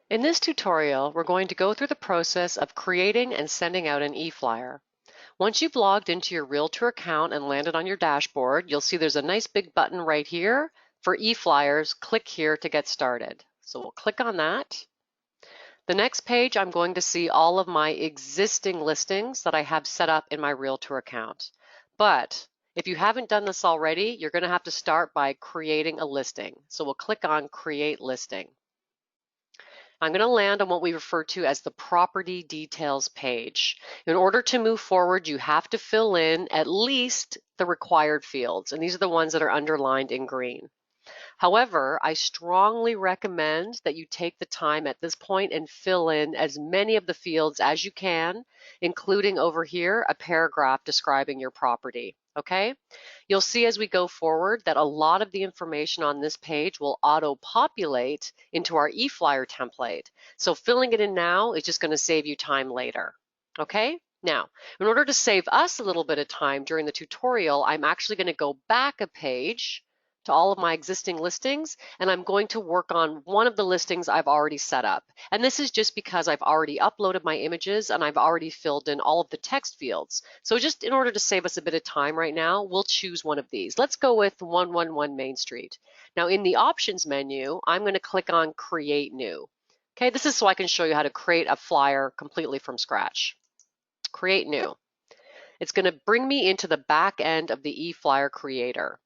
In this tutorial, we're going to go through the process of creating and sending out an eFlyer. Once you've logged into your Realtour account and landed on your dashboard, you'll see there's a nice big button right here for eFlyers. Click here to get started. So we'll click on that. The next page, I'm going to see all of my existing listings that I have set up in my Realtour account. But if you haven't done this already, you're going to have to start by creating a listing. So we'll click on Create Listing. I'm going to land on what we refer to as the property details page. In order to move forward, you have to fill in at least the required fields, and these are the ones that are underlined in green. However, I strongly recommend that you take the time at this point and fill in as many of the fields as you can, including over here a paragraph describing your property. Okay? You'll see as we go forward that a lot of the information on this page will auto-populate into our eFlyer template. So filling it in now is just going to save you time later. Okay? Now, in order to save us a little bit of time during the tutorial, I'm actually going to go back a page to all of my existing listings, and I'm going to work on one of the listings I've already set up. And this is just because I've already uploaded my images and I've already filled in all of the text fields. So just in order to save us a bit of time right now, we'll choose one of these. Let's go with 111 Main Street. Now in the options menu, I'm going to click on Create New. Okay, this is so I can show you how to create a flyer completely from scratch. Create New. It's going to bring me into the back end of the eFlyer creator.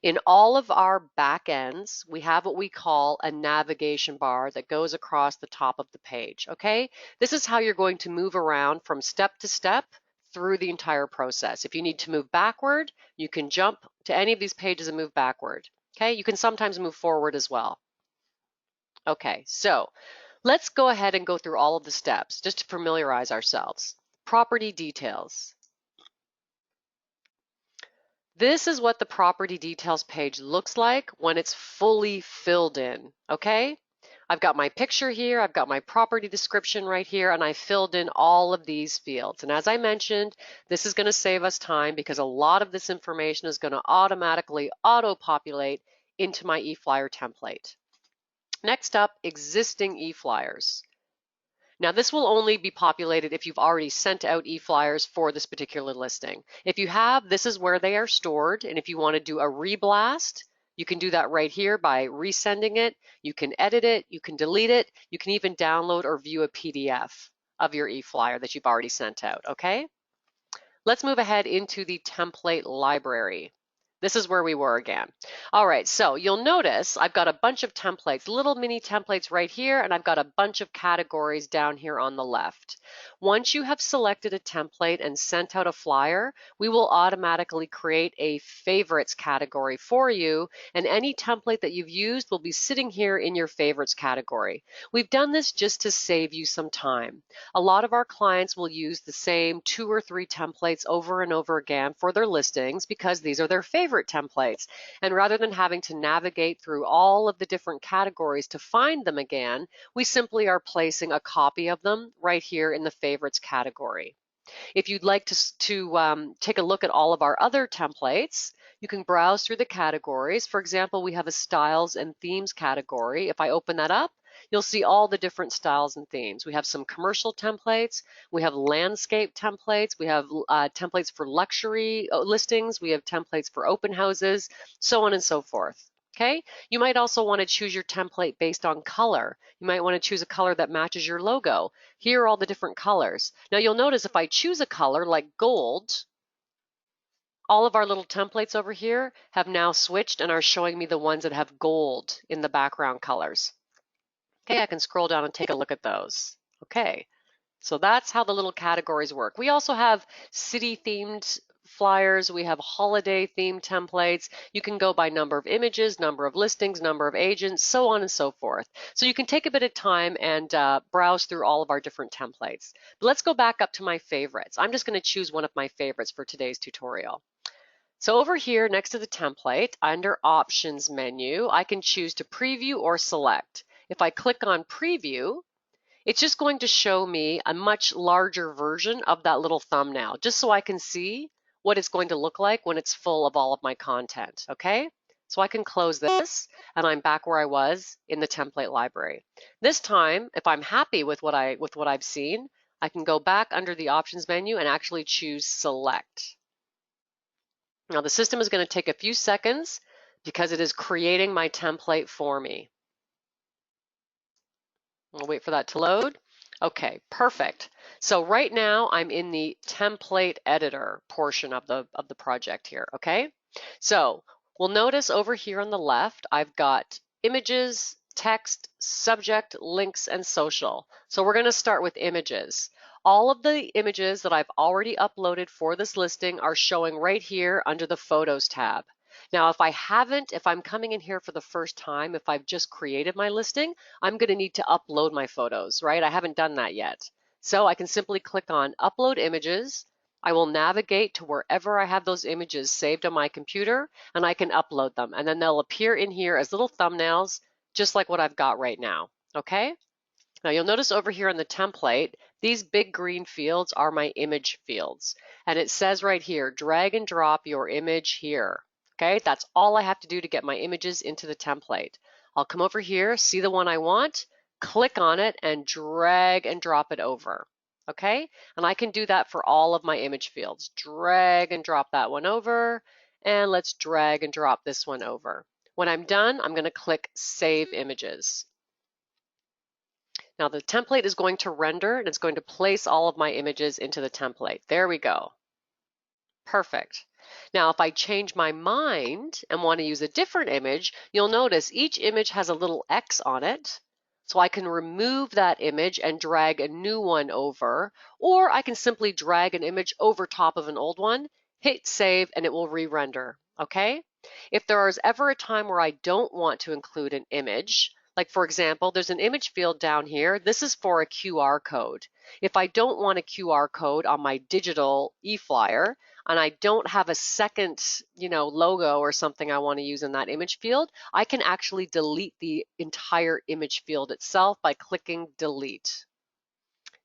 In all of our back ends, we have what we call a navigation bar that goes across the top of the page, okay? This is how you're going to move around from step to step through the entire process. If you need to move backward, you can jump to any of these pages and move backward, okay? You can sometimes move forward as well. Okay, so let's go ahead and go through all of the steps just to familiarize ourselves. Property details. This is what the property details page looks like when it's fully filled in, okay? I've got my picture here, I've got my property description right here, and I filled in all of these fields. And as I mentioned, this is going to save us time because a lot of this information is going to automatically auto-populate into my eFlyer template. Next up, existing eFlyers. Now this will only be populated if you've already sent out eFlyers for this particular listing. If you have, this is where they are stored, and if you want to do a reblast, you can do that right here by resending it. You can edit it, you can delete it, you can even download or view a PDF of your eFlyer that you've already sent out, okay? Let's move ahead into the template library. This is where we were again. All right, so you'll notice I've got a bunch of templates, little mini templates right here, and I've got a bunch of categories down here on the left. Once you have selected a template and sent out a flyer, we will automatically create a favorites category for you, and any template that you've used will be sitting here in your favorites category. We've done this just to save you some time. A lot of our clients will use the same 2 or 3 templates over and over again for their listings because these are their favorite templates. And rather than having to navigate through all of the different categories to find them again, we simply are placing a copy of them right here in the favorites category. If you'd like to take a look at all of our other templates, you can browse through the categories. For example, we have a styles and themes category. If I open that up, you'll see all the different styles and themes. We have some commercial templates, we have landscape templates, we have templates for luxury listings, we have templates for open houses, so on and so forth. Okay, you might also want to choose your template based on color. You might want to choose a color that matches your logo. Here are all the different colors. Now you'll notice if I choose a color like gold, all of our little templates over here have now switched and are showing me the ones that have gold in the background colors. Okay, I can scroll down and take a look at those. Okay, so that's how the little categories work. We also have city-themed flyers. We have holiday-themed templates. You can go by number of images, number of listings, number of agents, so on and so forth. So you can take a bit of time and browse through all of our different templates. But let's go back up to my favorites. I'm just going to choose one of my favorites for today's tutorial. So over here next to the template, under Options menu, I can choose to preview or select. If I click on Preview, it's just going to show me a much larger version of that little thumbnail, just so I can see what it's going to look like when it's full of all of my content, okay? So I can close this and I'm back where I was in the template library. This time, if I'm happy with what I've seen, I can go back under the options menu and actually choose select. Now the system is going to take a few seconds because it is creating my template for me. I'll wait for that to load. Okay, perfect. So right now I'm in the template editor portion of the project here, okay? So we'll notice over here on the left, I've got images, text, subject, links, and social. So we're gonna start with images. All of the images that I've already uploaded for this listing are showing right here under the Photos tab. Now, if I'm coming in here for the first time, if I've just created my listing, I'm going to need to upload my photos, right? I haven't done that yet. So I can simply click on Upload Images. I will navigate to wherever I have those images saved on my computer, and I can upload them. And then they'll appear in here as little thumbnails, just like what I've got right now, okay? Now you'll notice over here on the template, these big green fields are my image fields. And it says right here, drag and drop your image here. Okay, that's all I have to do to get my images into the template. I'll come over here, see the one I want, click on it, and drag and drop it over. Okay, and I can do that for all of my image fields. Drag and drop that one over, and let's drag and drop this one over. When I'm done, I'm going to click Save Images. Now the template is going to render and it's going to place all of my images into the template. There we go. Perfect. Now, if I change my mind and want to use a different image, you'll notice each image has a little X on it. So I can remove that image and drag a new one over, or I can simply drag an image over top of an old one, hit save, and it will re-render, okay? If there is ever a time where I don't want to include an image, like for example, there's an image field down here. This is for a QR code. If I don't want a QR code on my digital eFlyer, and I don't have a second, logo or something I want to use in that image field, I can actually delete the entire image field itself by clicking delete.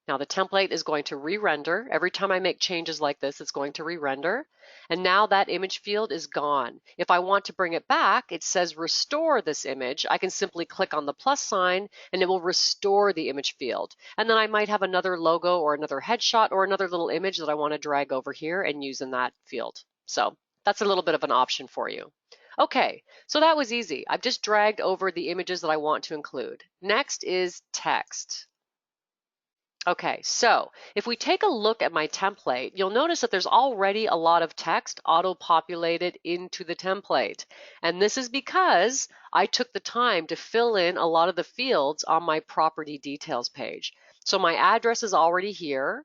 Now the template is going to re-render. Every time I make changes like this, it's going to re-render. And now that image field is gone. If I want to bring it back, it says restore this image. I can simply click on the plus sign and it will restore the image field. And then I might have another logo or another headshot or another little image that I want to drag over here and use in that field. So that's a little bit of an option for you. Okay, so that was easy. I've just dragged over the images that I want to include. Next is text. Okay, so if we take a look at my template, you'll notice that there's already a lot of text auto-populated into the template. And this is because I took the time to fill in a lot of the fields on my property details page. So my address is already here.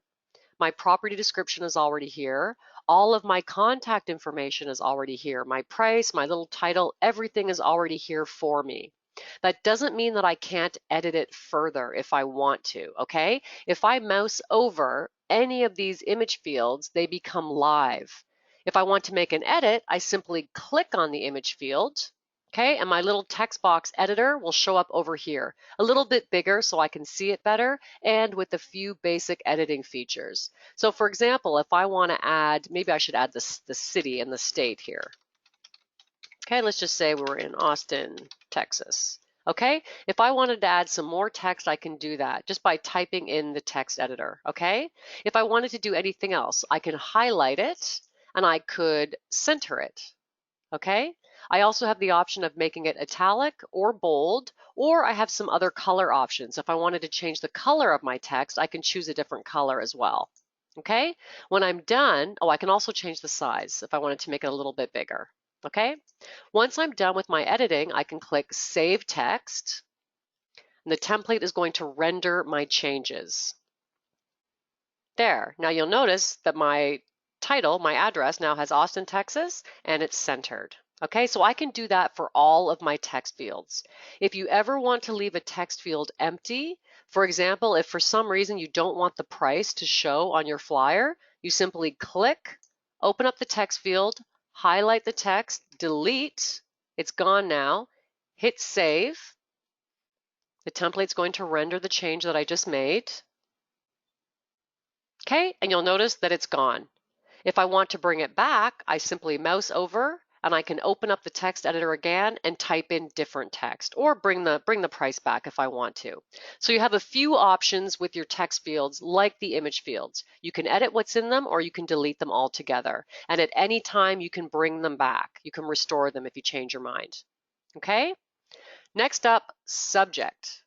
My property description is already here. All of my contact information is already here. My price, my little title, everything is already here for me. That doesn't mean that I can't edit it further if I want to, okay? If I mouse over any of these image fields, they become live. If I want to make an edit, I simply click on the image field, okay? And my little text box editor will show up over here, a little bit bigger so I can see it better and with a few basic editing features. So for example, if I want to add, maybe I should add the city and the state here. Okay, let's just say we're in Austin, Texas. Okay, if I wanted to add some more text, I can do that just by typing in the text editor. Okay, if I wanted to do anything else, I can highlight it and I could center it. Okay, I also have the option of making it italic or bold, or I have some other color options. If I wanted to change the color of my text, I can choose a different color as well. Okay, when I'm done, I can also change the size if I wanted to make it a little bit bigger. Okay, once I'm done with my editing, I can click Save Text, and the template is going to render my changes. There, now you'll notice that my title, my address now has Austin, Texas, and it's centered. Okay, so I can do that for all of my text fields. If you ever want to leave a text field empty, for example, if for some reason you don't want the price to show on your flyer, you simply click, open up the text field, highlight the text, delete, it's gone now, hit save. The template's going to render the change that I just made. Okay, and you'll notice that it's gone. If I want to bring it back, I simply mouse over and I can open up the text editor again and type in different text, or bring the price back if I want to. So you have a few options with your text fields like the image fields. You can edit what's in them, or you can delete them altogether. And at any time you can bring them back. You can restore them if you change your mind. Okay? Next up, subject.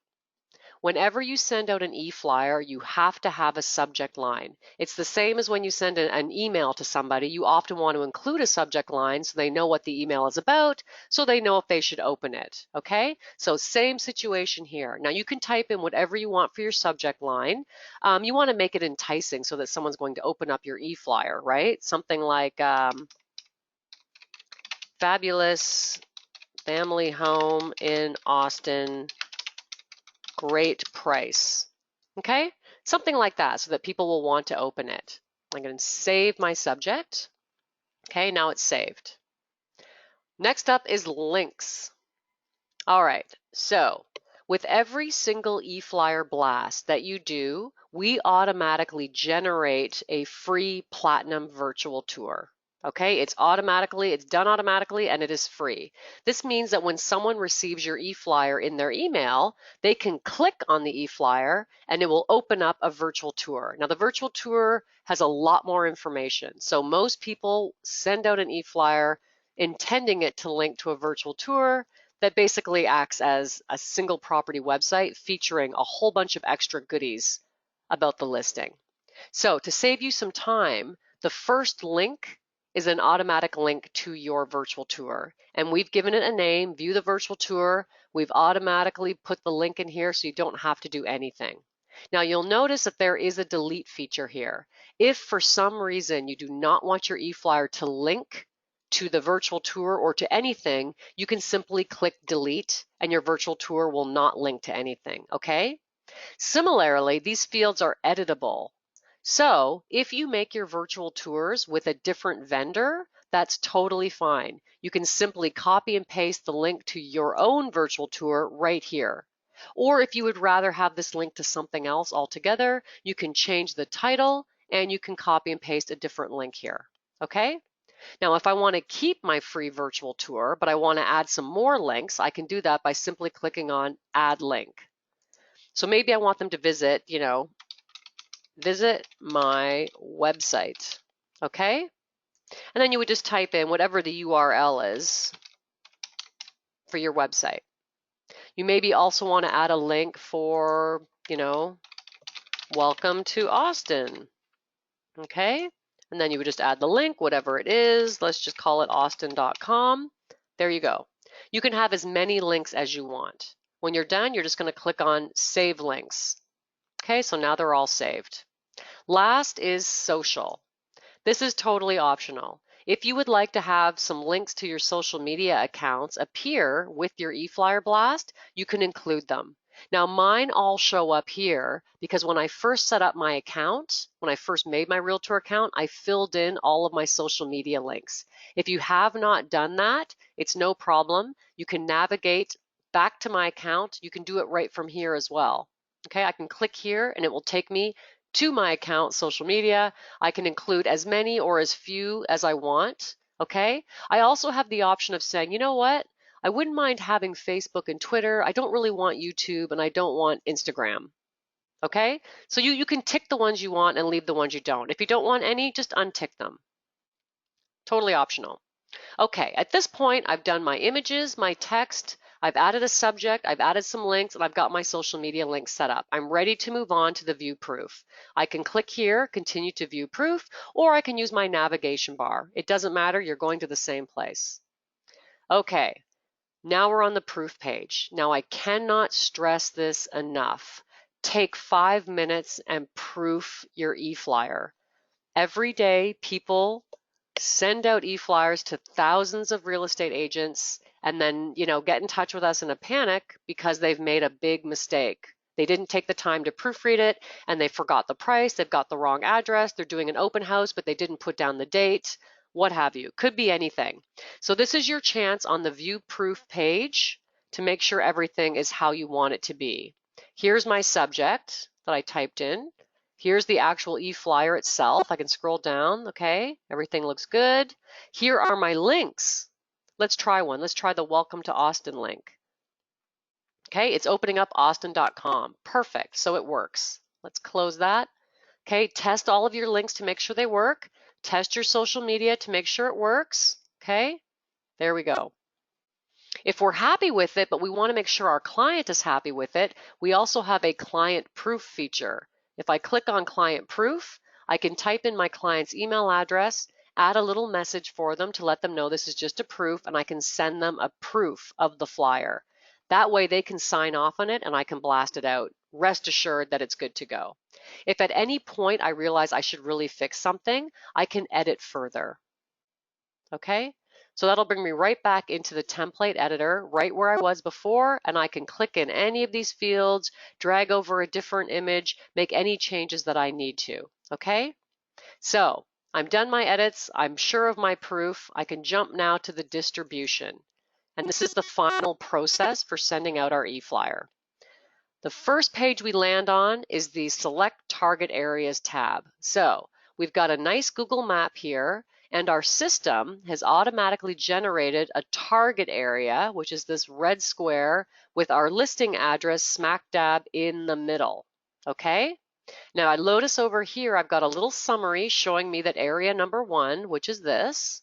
Whenever you send out an eFlyer, you have to have a subject line. It's the same as when you send an email to somebody. You often want to include a subject line so they know what the email is about, so they know if they should open it. Okay? So same situation here. Now you can type in whatever you want for your subject line. You want to make it enticing so that someone's going to open up your eFlyer, right? Something like fabulous family home in Austin, great price. Okay, something like that so that people will want to open it. I'm going to save my subject. Okay, now it's saved. Next up is links. All right, so with every single eFlyer blast that you do, we automatically generate a free platinum virtual tour. Okay, it's done automatically, and it is free. This means that when someone receives your eFlyer in their email, they can click on the eFlyer and it will open up a virtual tour. Now, the virtual tour has a lot more information. So most people send out an eFlyer intending it to link to a virtual tour that basically acts as a single property website featuring a whole bunch of extra goodies about the listing. So to save you some time, the first link is an automatic link to your virtual tour. And we've given it a name, View the Virtual Tour. We've automatically put the link in here so you don't have to do anything. Now you'll notice that there is a delete feature here. If for some reason you do not want your eFlyer to link to the virtual tour or to anything, you can simply click delete and your virtual tour will not link to anything, okay? Similarly, these fields are editable. So if you make your virtual tours with a different vendor, that's totally fine. You can simply copy and paste the link to your own virtual tour right here. Or if you would rather have this link to something else altogether, you can change the title and you can copy and paste a different link here, okay? Now, if I want to keep my free virtual tour, but I want to add some more links, I can do that by simply clicking on Add Link. So maybe I want them to visit, visit my website, okay? And then you would just type in whatever the URL is for your website. You maybe also want to add a link for, welcome to Austin, okay? And then you would just add the link, whatever it is. Let's just call it austin.com. There you go. You can have as many links as you want. When you're done, you're just going to click on Save Links. Okay, so now they're all saved. Last is social. This is totally optional. If you would like to have some links to your social media accounts appear with your eFlyer blast, you can include them. Now mine all show up here because when I first set up my account, when I first made my Realtour account, I filled in all of my social media links. If you have not done that, it's no problem. You can navigate back to my account. You can do it right from here as well. Okay, I can click here and it will take me to my account, social media. I can include as many or as few as I want, okay? I also have the option of saying, you know what? I wouldn't mind having Facebook and Twitter. I don't really want YouTube and I don't want Instagram, okay? So you can tick the ones you want and leave the ones you don't. If you don't want any, just untick them. Totally optional. Okay, at this point, I've done my images, my text, I've added a subject, I've added some links, and I've got my social media links set up. I'm ready to move on to the view proof. I can click here, continue to view proof, or I can use my navigation bar. It doesn't matter, you're going to the same place. Okay, now we're on the proof page. Now I cannot stress this enough. Take 5 minutes and proof your eFlyer. Every day, people send out eFlyers to thousands of real estate agents and then, get in touch with us in a panic because they've made a big mistake. They didn't take the time to proofread it and they forgot the price, they've got the wrong address, they're doing an open house, but they didn't put down the date, what have you. Could be anything. So this is your chance on the view proof page to make sure everything is how you want it to be. Here's my subject that I typed in. Here's the actual eFlyer itself. I can scroll down, okay? Everything looks good. Here are my links. Let's try one. Let's try the Welcome to Austin link. Okay, it's opening up austin.com. Perfect, so it works. Let's close that. Okay, test all of your links to make sure they work. Test your social media to make sure it works. Okay, there we go. If we're happy with it, but we want to make sure our client is happy with it, we also have a client proof feature. If I click on client proof, I can type in my client's email address, add a little message for them to let them know this is just a proof, and I can send them a proof of the flyer. That way they can sign off on it and I can blast it out. Rest assured that it's good to go. If at any point I realize I should really fix something, I can edit further. Okay? So that'll bring me right back into the template editor, right where I was before, and I can click in any of these fields, drag over a different image, make any changes that I need to. Okay? So I'm done my edits. I'm sure of my proof. I can jump now to the distribution. And this is the final process for sending out our eFlyer. The first page we land on is the Select Target Areas tab. So we've got a nice Google map here, and our system has automatically generated a target area, which is this red square with our listing address smack dab in the middle. Okay? Now I notice over here I've got a little summary showing me that area number 1, which is this,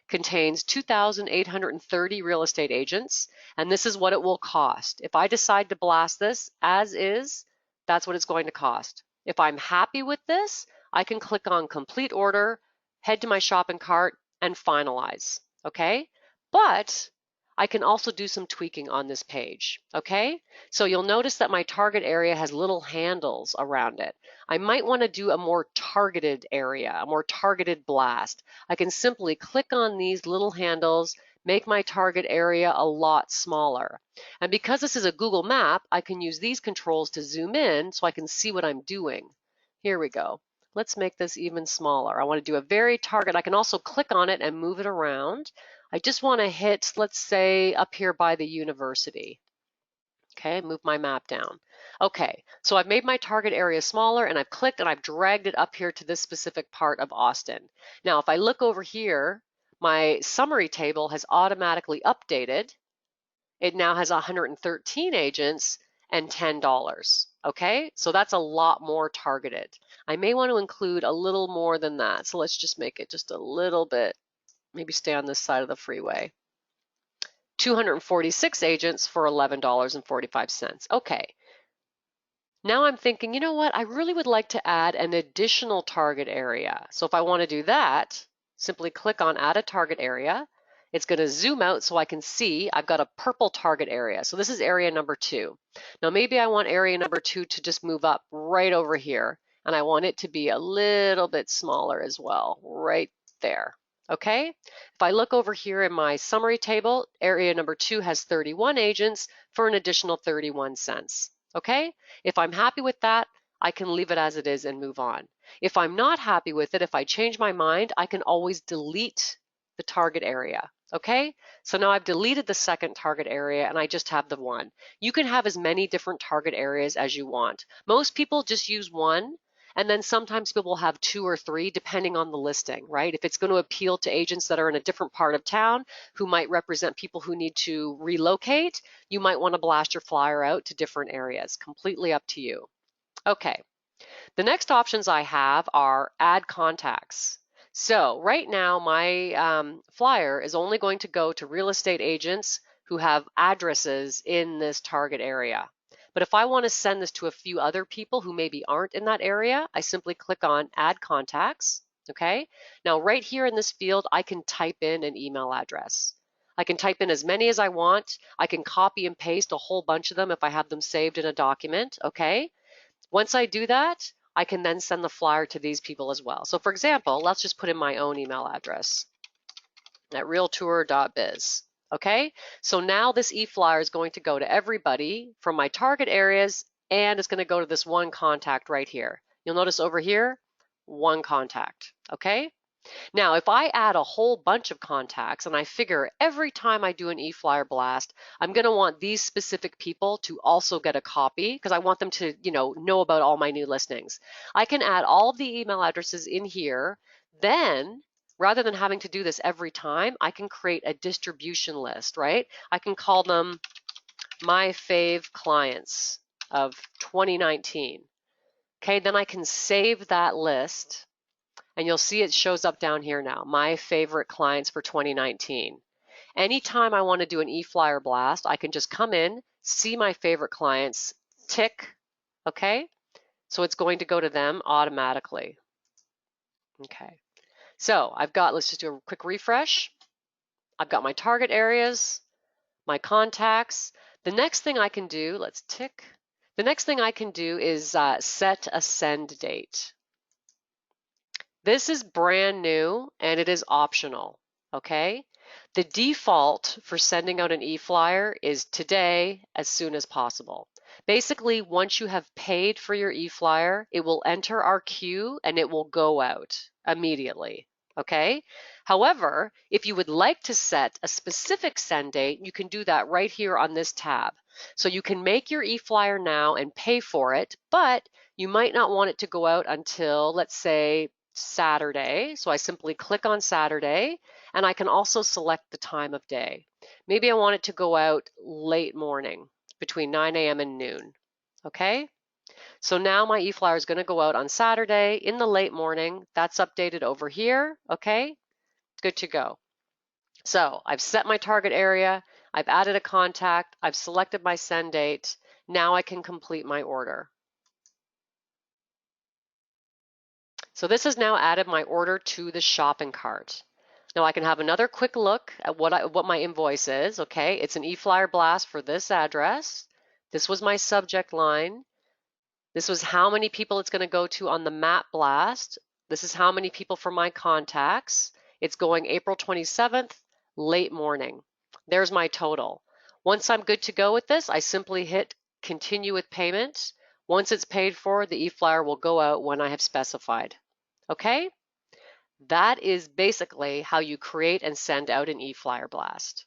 contains 2,830 real estate agents, and this is what it will cost. If I decide to blast this as is, that's what it's going to cost. If I'm happy with this, I can click on complete order, head to my shopping cart, and finalize, okay? But I can also do some tweaking on this page, okay? So you'll notice that my target area has little handles around it. I might want to do a more targeted area, a more targeted blast. I can simply click on these little handles, make my target area a lot smaller. And because this is a Google map, I can use these controls to zoom in so I can see what I'm doing. Here we go. Let's make this even smaller. I want to do a very target. I can also click on it and move it around. I just want to hit, let's say, up here by the university. Okay, move my map down. Okay, so I've made my target area smaller and I've clicked and I've dragged it up here to this specific part of Austin. Now, if I look over here, my summary table has automatically updated. It now has 113 agents and $10. Okay, so that's a lot more targeted. I may want to include a little more than that. So let's just make it just a little bit, maybe stay on this side of the freeway. 246 agents for $11.45. Okay. Now I'm thinking, you know what? I really would like to add an additional target area. So if I want to do that, simply click on Add a Target Area. It's going to zoom out so I can see I've got a purple target area. So this is area number 2. Now maybe I want area number 2 to just move up right over here, and I want it to be a little bit smaller as well, right there. Okay, if I look over here in my summary table, area number 2 has 31 agents for an additional 31 cents. Okay, if I'm happy with that, I can leave it as it is and move on. If I'm not happy with it, if I change my mind, I can always delete the target area. Okay, so now I've deleted the second target area and I just have the one. You can have as many different target areas as you want. Most people just use one. And then sometimes people will have 2 or 3 depending on the listing, right? If it's going to appeal to agents that are in a different part of town who might represent people who need to relocate, you might want to blast your flyer out to different areas. Completely up to you. Okay, the next options I have are add contacts. So right now my flyer is only going to go to real estate agents who have addresses in this target area. But if I want to send this to a few other people who maybe aren't in that area, I simply click on Add Contacts. Okay. Now right here in this field, I can type in an email address. I can type in as many as I want. I can copy and paste a whole bunch of them if I have them saved in a document. Okay. Once I do that, I can then send the flyer to these people as well. So for example, let's just put in my own email address at realtour.biz. Okay, so now this eFlyer is going to go to everybody from my target areas, and it's going to go to this one contact right here. You'll notice over here, one contact. Okay, now if I add a whole bunch of contacts and I figure every time I do an eFlyer blast, I'm going to want these specific people to also get a copy because I want them to, know about all my new listings. I can add all of the email addresses in here. Then rather than having to do this every time, I can create a distribution list, right? I can call them my fave clients of 2019. Okay, then I can save that list, and you'll see it shows up down here now, my favorite clients for 2019. Anytime I want to do an eFlyer blast, I can just come in, see my favorite clients, tick, okay? So it's going to go to them automatically. Okay, so I've got, let's just do a quick refresh. I've got my target areas, my contacts. The next thing I can do, let's tick. The next thing I can do is set a send date. This is brand new and it is optional, okay? The default for sending out an eFlyer is today as soon as possible. Basically, once you have paid for your eFlyer, it will enter our queue and it will go out immediately, okay? However, if you would like to set a specific send date, you can do that right here on this tab. So you can make your eFlyer now and pay for it, but you might not want it to go out until, let's say, Saturday. So I simply click on Saturday, and I can also select the time of day. Maybe I want it to go out late morning between 9 a.m. and noon. Okay, so now my eFlyer is going to go out on Saturday in the late morning. That's updated over here. Okay, good to go. So I've set my target area, I've added a contact, I've selected my send date. Now I can complete my order. So this has now added my order to the shopping cart. Now I can have another quick look at what my invoice is. Okay, it's an eFlyer blast for this address. This was my subject line. This was how many people it's going to go to on the map blast. This is how many people for my contacts. It's going April 27th, late morning. There's my total. Once I'm good to go with this, I simply hit continue with payment. Once it's paid for, the eFlyer will go out when I have specified. Okay? That is basically how you create and send out an eFlyer blast.